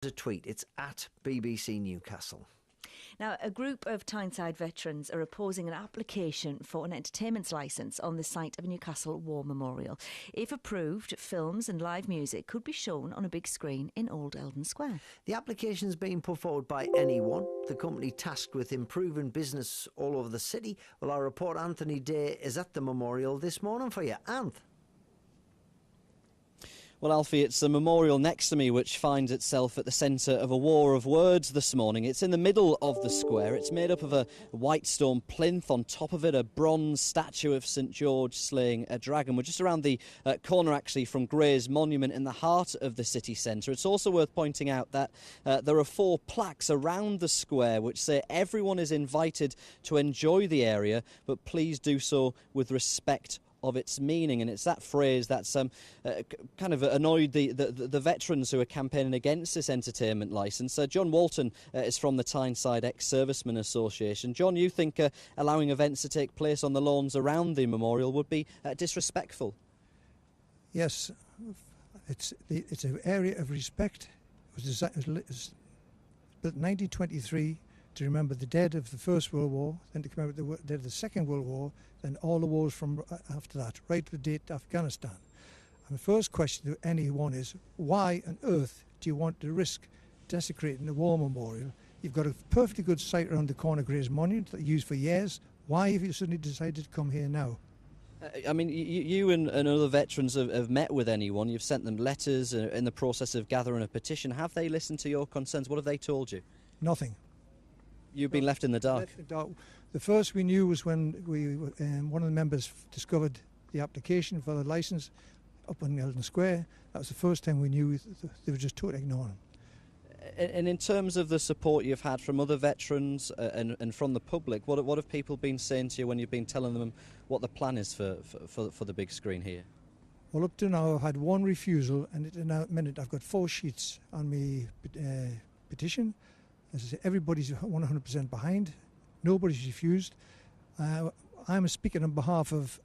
a tweet. It's at BBC Newcastle. Now, a group of Tyneside veterans are opposing an application for an entertainment licence on the site of a Newcastle War Memorial. If approved, films and live music could be shown on a big screen in Old Eldon Square. The application is being put forward by Anyone, the company tasked with improving business all over the city. Well, our reporter Anthony Day is at the memorial this morning for you. Anth. Well, Alfie, it's a memorial next to me which finds itself at the centre of a war of words this morning. It's in the middle of the square. It's made up of a white stone plinth. On top of it, a bronze statue of St George slaying a dragon. We're just around the corner, actually, from Gray's Monument in the heart of the city centre. It's also worth pointing out that there are 4 plaques around the square which say everyone is invited to enjoy the area, but please do so with respect of its meaning. And it's that phrase that's kind of annoyed the veterans who are campaigning against this entertainment licence. John Walton is from the Tyneside Ex-Servicemen Association. John, you think allowing events to take place on the lawns around the memorial would be disrespectful? Yes, it's an area of respect. It was built in 1923 to remember the dead of the First World War, then to commemorate the dead of the Second World War, then all the wars from after that, right to the date Afghanistan. And the first question to anyone is, why on earth do you want to risk desecrating the war memorial? You've got a perfectly good site around the corner of Gray's Monument that you used for years. Why have you suddenly decided to come here now? I mean, you and other veterans have met with Anyone. You've sent them letters in the process of gathering a petition. Have they listened to your concerns? What have they told you? Nothing. You've been left in the dark. The first we knew was when one of the members discovered the application for the licence up on Eldon Square. That was the first time we knew they were just totally ignoring. And in terms of the support you've had from other veterans and from the public, what have people been saying to you when you've been telling them what the plan is for the big screen here? Well, up to now I've had one refusal, and in a minute I've got 4 sheets on my petition. As I say, everybody's 100% behind. Nobody's refused. I'm speaking on behalf of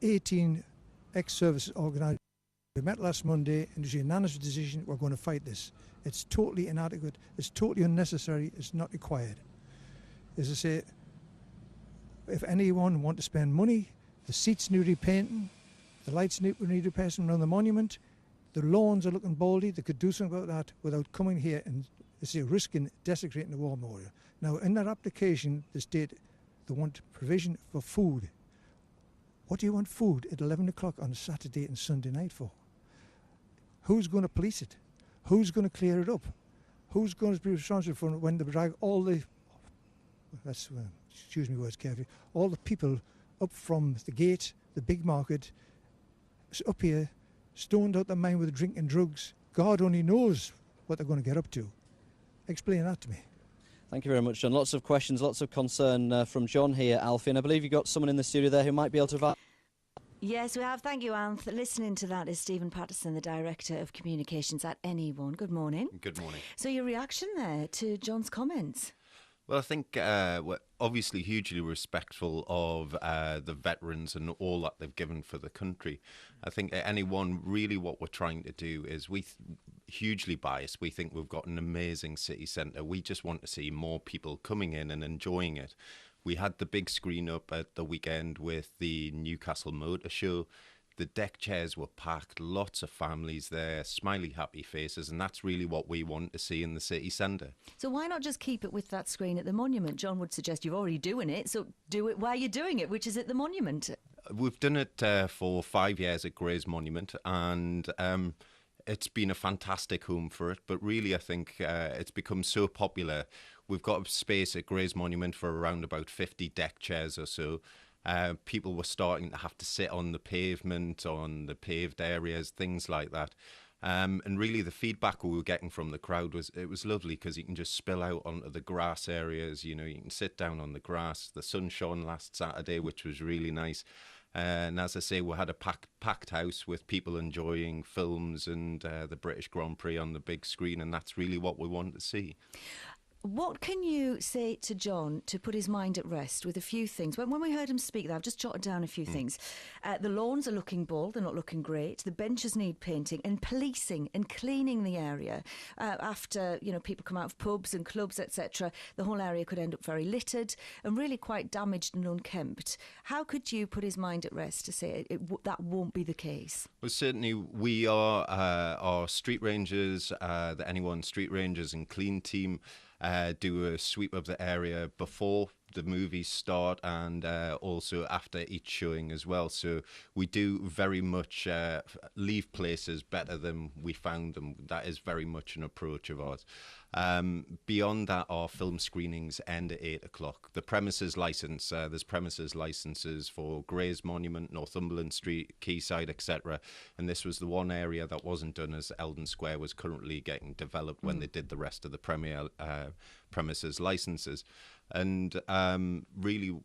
18 ex-service organisers. We met last Monday and it was a unanimous decision we're going to fight this. It's totally inadequate. It's totally unnecessary. It's not required. As I say, if anyone want to spend money, the seats need repainting, the lights need replacing around the monument, the lawns are looking baldy. They could do something about that without coming here and risking desecrating the war memorial. Now, in that application, they state they want provision for food. What do you want food at 11 o'clock on Saturday and Sunday night for? Who's going to police it? Who's going to clear it up? Who's going to be responsible for when they drag all the, excuse me words carefully, all the people up from the gate, the big market, up here, stoned out their mind with drink and drugs? God only knows what they're going to get up to. Explain that to me. Thank you very much, John. Lots of questions, lots of concern from John here, Alfie, and I believe you've got someone in the studio there who might be able to... Yes, we have. Thank you, Anth. Listening to that is Stephen Patterson, the Director of Communications at Anyone. Good morning. Good morning. So your reaction there to John's comments? Well, I think we're obviously hugely respectful of the veterans and all that they've given for the country. I think at Anyone, really what we're trying to do is hugely biased. We think we've got an amazing city centre. We just want to see more people coming in and enjoying it. We had the big screen up at the weekend with the Newcastle Motor Show. The deck chairs were packed, lots of families there, smiley, happy faces, and that's really what we want to see in the city centre. So why not just keep it with that screen at the monument? John would suggest you're already doing it, so do it while you're doing it, which is at the monument. We've done it for 5 years at Gray's Monument, and it's been a fantastic home for it, but really I think it's become so popular. We've got a space at Gray's Monument for around about 50 deck chairs or so. People were starting to have to sit on the pavement, on the paved areas, things like that. And really the feedback we were getting from the crowd was lovely, because you can just spill out onto the grass areas, you can sit down on the grass. The sun shone last Saturday, which was really nice. And as I say, we had a packed house with people enjoying films and the British Grand Prix on the big screen, and that's really what we want to see. What can you say to John to put his mind at rest with a few things? When we heard him speak there, I've just jotted down a few things. The lawns are looking bald, they're not looking great. The benches need painting and policing and cleaning the area. After, people come out of pubs and clubs, etc., the whole area could end up very littered and really quite damaged and unkempt. How could you put his mind at rest to say that won't be the case? Well, certainly we are our street rangers, the Anyone Street Rangers and Clean team, do a sweep of the area before the movies start and also after each showing as well. So we do very much leave places better than we found them. That is very much an approach of ours. Beyond that, our film screenings end at 8 o'clock. The premises licence, there's premises licences for Gray's Monument, Northumberland Street, Quayside, etc. And this was the one area that wasn't done, as Eldon Square was currently getting developed when they did the rest of the premises licences. And really,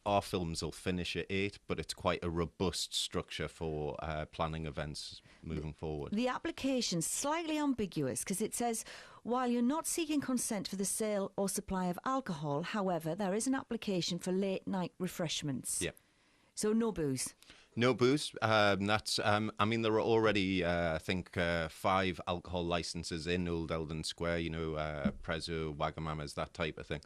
our films will finish at 8, but it's quite a robust structure for planning events moving forward. The application's slightly ambiguous because it says, while you're not seeking consent for the sale or supply of alcohol, however, there is an application for late night refreshments. Yeah. So no booze. No booze. That's. There are already, I think, 5 alcohol licenses in Old Eldon Square. Prezzo, Wagamamas, that type of thing.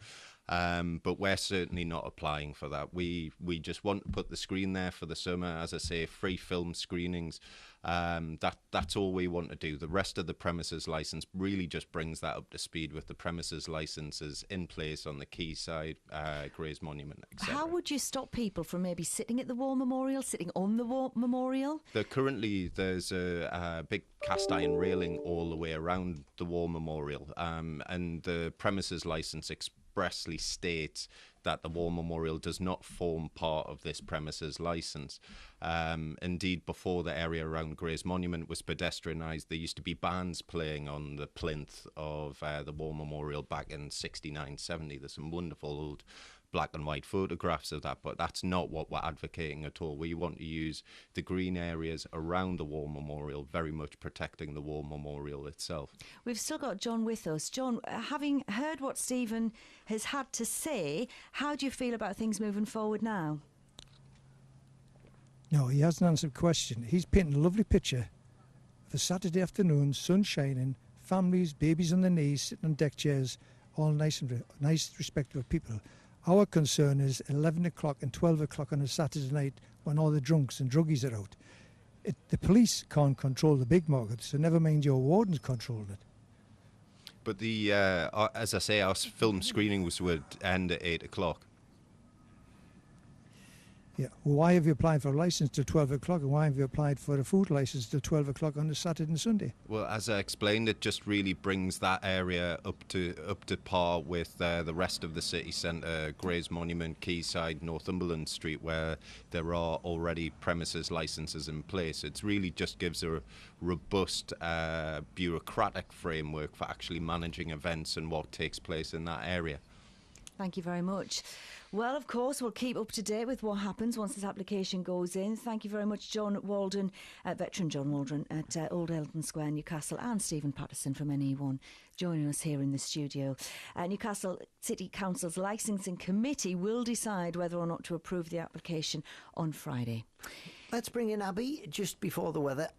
But we're certainly not applying for that. We just want to put the screen there for the summer. As I say, free film screenings. That's all we want to do. The rest of the premises license really just brings that up to speed with the premises licenses in place on the Quayside, Gray's Monument, etc. How would you stop people from maybe sitting at the War Memorial, sitting on the War Memorial? There's a big cast iron railing all the way around the War Memorial, and the premises license expressly states that the War Memorial does not form part of this premises licence. Indeed, before the area around Gray's Monument was pedestrianised, there used to be bands playing on the plinth of the War Memorial back in 69, 70. There's some wonderful old black and white photographs of that, but that's not what we're advocating at all. We want to use the green areas around the War Memorial, very much protecting the War Memorial itself. We've still got John with us. John, having heard what Stephen has had to say, how do you feel about things moving forward now? No, he hasn't answered the question. He's painting a lovely picture of a Saturday afternoon, sun shining, families, babies on their knees, sitting on deck chairs, all nice, respectable people. Our concern is 11 o'clock and 12 o'clock on a Saturday night when all the drunks and druggies are out. The police can't control the big markets, so never mind your wardens controlling it. But as I say, our film screenings would end at 8 o'clock. Yeah. Well, why have you applied for a licence till 12 o'clock and why have you applied for a food licence till 12 o'clock on a Saturday and Sunday? Well, as I explained, it just really brings that area up to par with the rest of the city centre, Gray's Monument, Quayside, Northumberland Street, where there are already premises licences in place. It really just gives a robust bureaucratic framework for actually managing events and what takes place in that area. Thank you very much. Well, of course, we'll keep up to date with what happens once this application goes in. Thank you very much, John Waldron, veteran John Waldron at Old Eldon Square, Newcastle, and Stephen Patterson from NE1 joining us here in the studio. Newcastle City Council's licensing committee will decide whether or not to approve the application on Friday. Let's bring in Abby just before the weather.